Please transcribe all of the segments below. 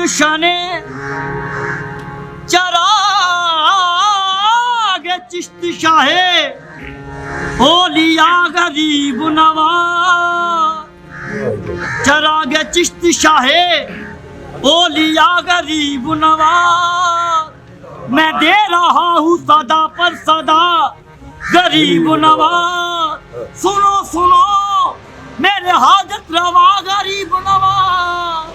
गुलशने चराग चिश्त शाहे ओलिया गरीब नवाज, चराग चिश्त शाहे ओलिया गरीब नवाज। मैं दे रहा हूँ सदा पर सदा गरीब नवाज। सुनो सुनो मेरे हाजत रवा गरीब नवाज,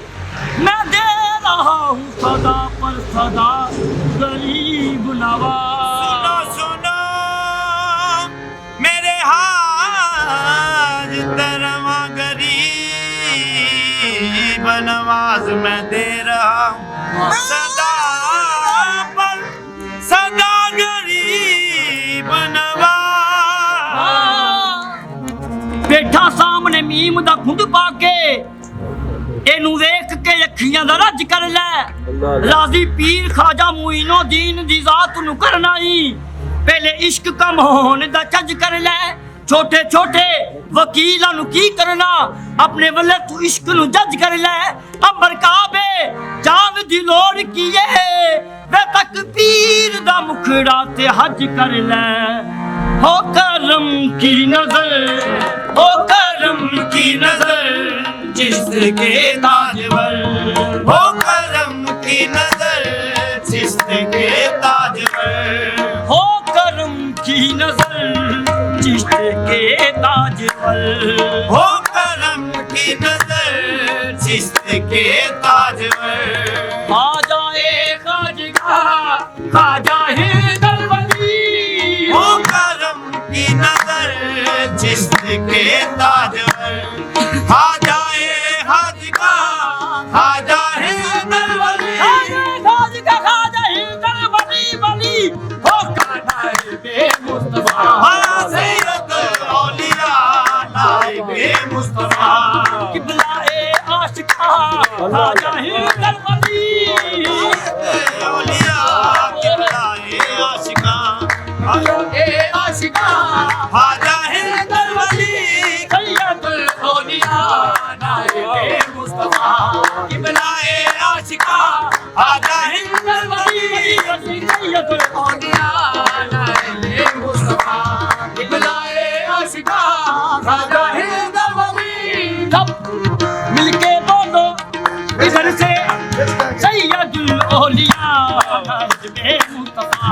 मैं दे रहा हूँ सदा पर सदा गरीब नवाज। सुनो सुनो मेरे हाजत रवा गरीब नवाज, मैं दे रहा हूँ सदा पर सदा गरीब नवाज। बैठा सामने मीम दा खुंड पाके, एनू वेख के अखियां दा रज कर लै। राजी पीर ख्वाजा मुइनो दीन दी जात नू करना ही, पहले इश्क कम होने दा चज कर लै। छोटे छोटे वकीलां नू की करना, अपने वल्ले तू इश्क नू जज कर लै। अंबर काबे जान दी लोड़ कीए, वे तक पीर दा मुखड़ा ते हज कर लै। हो करम की नजर, हो करम की नजर जिसके ताजवर, हो करम की नजर जिसके ताजवर, हो करम की नजर जिसके ताजवर, हो करम की नजर जिसके ताजवर। आ जाए खाजगा खाजा हैदर वली, हो करम की नजर जिसके ताजवर। आ जाए खाजगा खाजा हैदर वली, खाजगा खाजा हैदर वली वली। हो खाजा है मुस्तफा सैयद औलिया नाइबे मुस्तफा, किबलाए आशिका खाजा हैदर वली। औलिया किबलाए आशिका, ए आशिका खाजा हैदर वली। सैयदुल औलिया नाइबे मुस्तफा, किबलाए आशिका खाजा हैदर वली। सैयदुल औलिया नाइबे मुस्तफा, किबलाए आशिका खाजा हैदर वली। सब मिलके बोलो इधर से सैयदुल औलिया नाइबे मुस्तफा,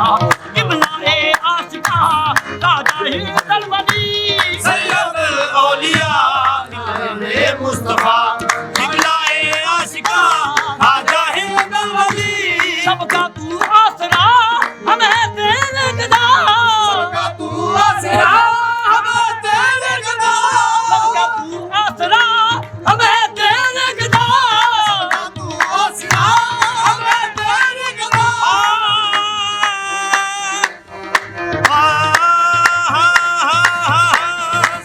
किबलाए आशिका खाजा हैदर वली। सैयद औलिया नाइबे मुस्तफा, किबलाए आशिका खाजा हैदर वली। सबका तू आसरा हमें तेरे गदा, सबका तू आसरा हमें तेरे गदा, सबका तू आसरा हमें तेरे गदा। सबका तू आसरा हमें तेरे गदा।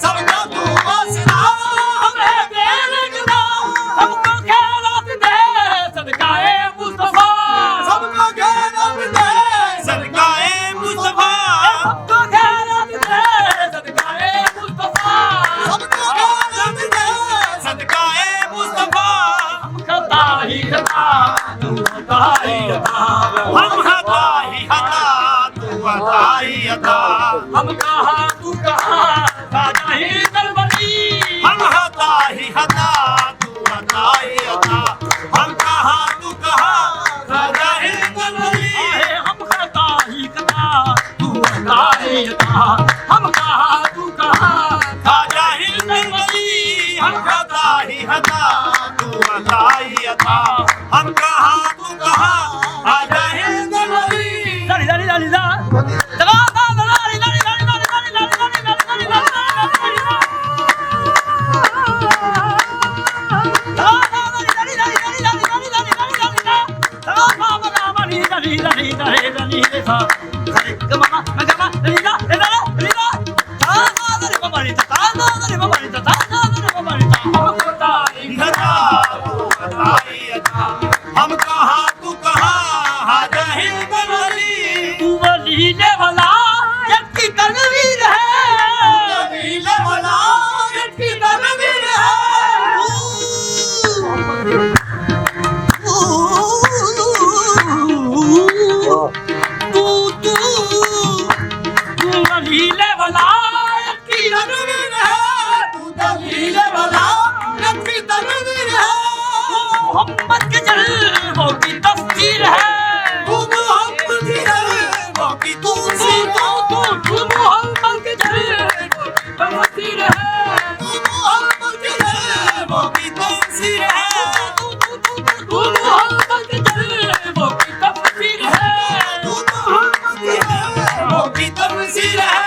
सबका तू आसरा हमें तेरे गदा, हमको खैरात दे सदकाए मुस्तफा, सबका खैरात दे सदकाए मुस्तफा, हमको खैरात दे सदकाए मुस्तफा, सबका खैरात दे सदकाए मुस्तफा। हम खता ही खता तू खता ही खता, हम हता ही हता तू हता ही हता, हम कहा तू कहा खाजा हैदर वली। हम हता ही हता तू हता ही हता, हम कहा तू कहा खाजा हैदर वली। हम खता ही खता तू खता ही खता, हम कहा तू कहा खाजा हैदर वली। हम हता ही हता तू हता ही हता, हम कहा तू कहा खाजा हैदर वली। दारी दारी दारी दा दगा दा दारी दारी दारी दारी दारी दारी दारी दारी हम कहा तू कहा हाजा हैदर वली। तू वलीले वाला यकी तनवीर है, वलीले वाला यकी तनवीर है। मोहब्बत के जज्बों की तफसीर है, तू मोहब्बत के जज्बों की तफसीर है,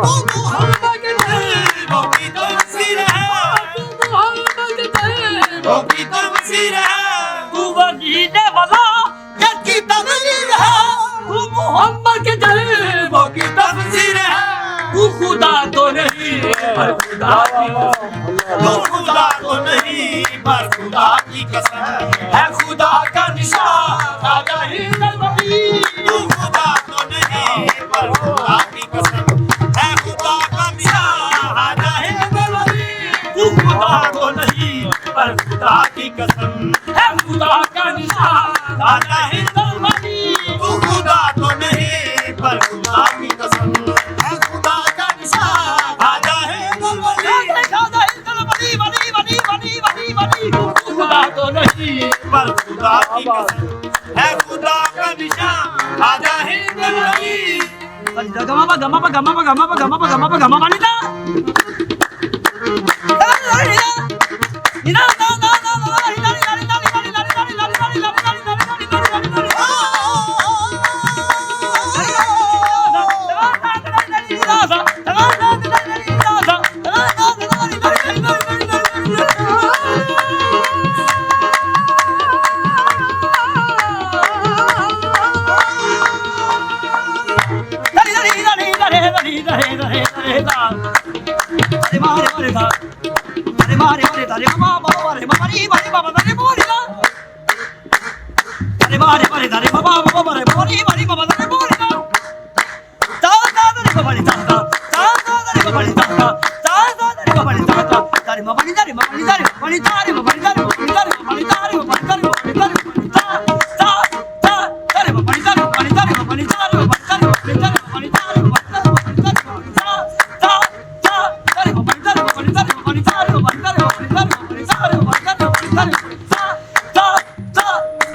तू मोहब्बत के जज्बों की तफसीर है, तू मोहब्बत के जज्बों की तफसीर है, तू वजीदे वला की तफसीर है, तू मोहम्मद के जज्बों की तफसीर है, तू खुदा तो नहीं पर खुदा की तू खुदा तो नहीं पर खुदा की कसम है, खुदा का निशान राजा हिंदल वली, तू खुदा तो नहीं पर खुदा की कसम है, खुदा का निशान राजा हिंदल वली, तू खुदा तो नहीं पर खुदा की कसम है, खुदा का निशान राजा हिंदल वली, तू खुदा तो नहीं पर खुदा की कसम है, खुदा का निशान राजा हिंदल वली, राजा हिंदल वली वली वली वली वली वली, तू खुदा तो नहीं पर खुदा की कसम है, खुदा का निशान राजा हिंदल वली। गमा गमा गमा गमा गमा गमा गमा गमा वालिदा निना ना ना ना ना हिना हिना हिना हिना हिना हिना हिना हिना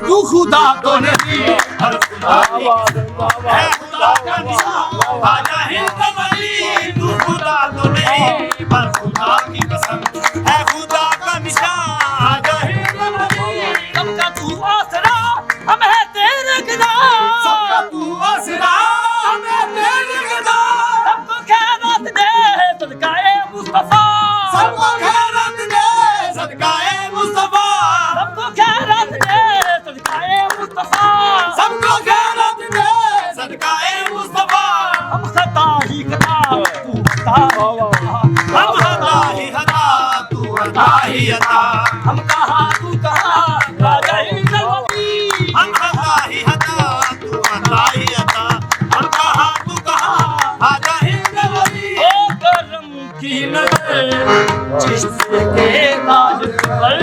तू खुदा तो नहीं हर खुदा है, खुदा का निशान राजा हिंदल वली, तू खुदा तो नहीं पर खुदा की कसम है, खुदा का निशान राजा हिंदल वली, सबका तू आसरा हम है तेरे गिदा, सबका तू आसरा हमें तेरे गिदा, सबको खैरात दे सदकाए मुस्तफा, सबको खैरत दे सदकाए मुस्तफा, सबको खैरात दे सदकाए मुस्तफा, सबको खैरत दे सदकाए मुस्तफा, हम खता ही खता तू खता हम हदा ही हदा तू हदा ही हदा, हम कहा तू कहा राजा हिंदल वली, हम हदा ही हदा तू हदा ही हदा, हम कहा तू कहा राजा हिंदल वली, ओ करम की नजर जिसके ताज पर